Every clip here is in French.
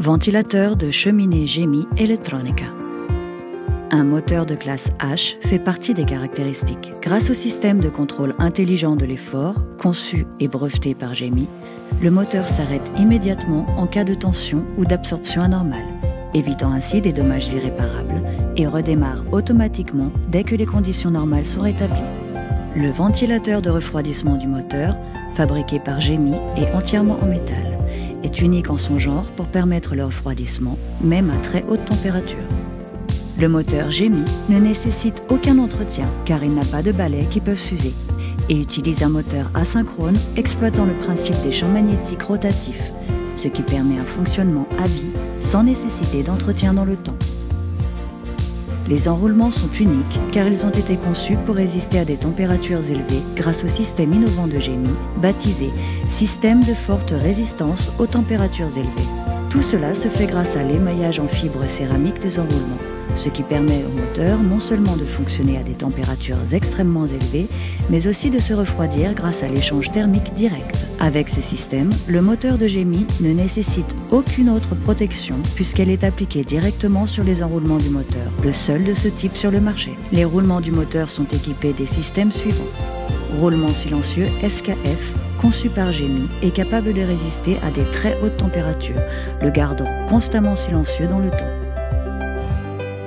Ventilateur de cheminée Gemi Elettronica. Un moteur de classe H fait partie des caractéristiques. Grâce au système de contrôle intelligent de l'effort, conçu et breveté par Gemi, le moteur s'arrête immédiatement en cas de tension ou d'absorption anormale, évitant ainsi des dommages irréparables, et redémarre automatiquement dès que les conditions normales sont rétablies. Le ventilateur de refroidissement du moteur, fabriqué par Gemi et entièrement en métal, est unique en son genre pour permettre le refroidissement, même à très haute température. Le moteur Gemi ne nécessite aucun entretien car il n'a pas de balais qui peuvent s'user et utilise un moteur asynchrone exploitant le principe des champs magnétiques rotatifs, ce qui permet un fonctionnement à vie sans nécessité d'entretien dans le temps. Les enroulements sont uniques car ils ont été conçus pour résister à des températures élevées grâce au système innovant de Gemi, baptisé Système de forte résistance aux températures élevées. Tout cela se fait grâce à l'émaillage en fibre céramique des enroulements, ce qui permet au moteur non seulement de fonctionner à des températures extrêmement élevées, mais aussi de se refroidir grâce à l'échange thermique direct. Avec ce système, le moteur de Gemi ne nécessite aucune autre protection puisqu'elle est appliquée directement sur les enroulements du moteur, le seul de ce type sur le marché. Les roulements du moteur sont équipés des systèmes suivants. Roulement silencieux SKF, conçu par Gemi, est capable de résister à des très hautes températures, le gardant constamment silencieux dans le temps.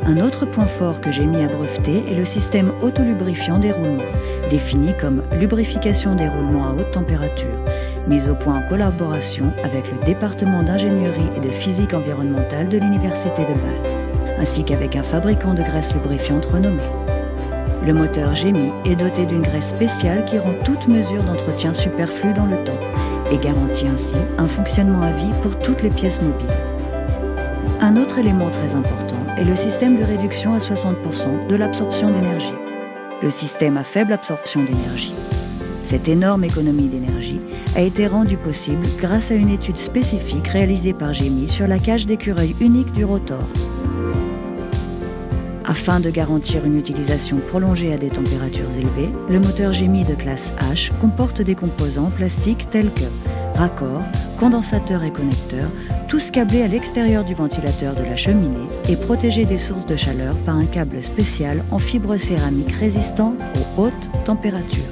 Un autre point fort que Gemi a breveté est le système autolubrifiant des roulements, défini comme lubrification des roulements à haute température, mis au point en collaboration avec le département d'ingénierie et de physique environnementale de l'université de Bâle, ainsi qu'avec un fabricant de graisse lubrifiante renommé. Le moteur Gemi est doté d'une graisse spéciale qui rend toute mesure d'entretien superflue dans le temps et garantit ainsi un fonctionnement à vie pour toutes les pièces mobiles. Un autre élément très important est le système de réduction à 60% de l'absorption d'énergie. Le système à faible absorption d'énergie. Cette énorme économie d'énergie a été rendue possible grâce à une étude spécifique réalisée par Gemi sur la cage d'écureuil unique du rotor. Afin de garantir une utilisation prolongée à des températures élevées, le moteur Gemi de classe H comporte des composants en plastique tels que raccords, condensateurs et connecteurs, tous câblés à l'extérieur du ventilateur de la cheminée et protégés des sources de chaleur par un câble spécial en fibre céramique résistant aux hautes températures.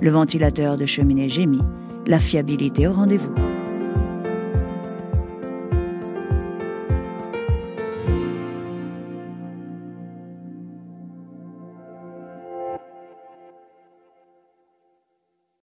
Le ventilateur de cheminée Gemi, la fiabilité au rendez-vous.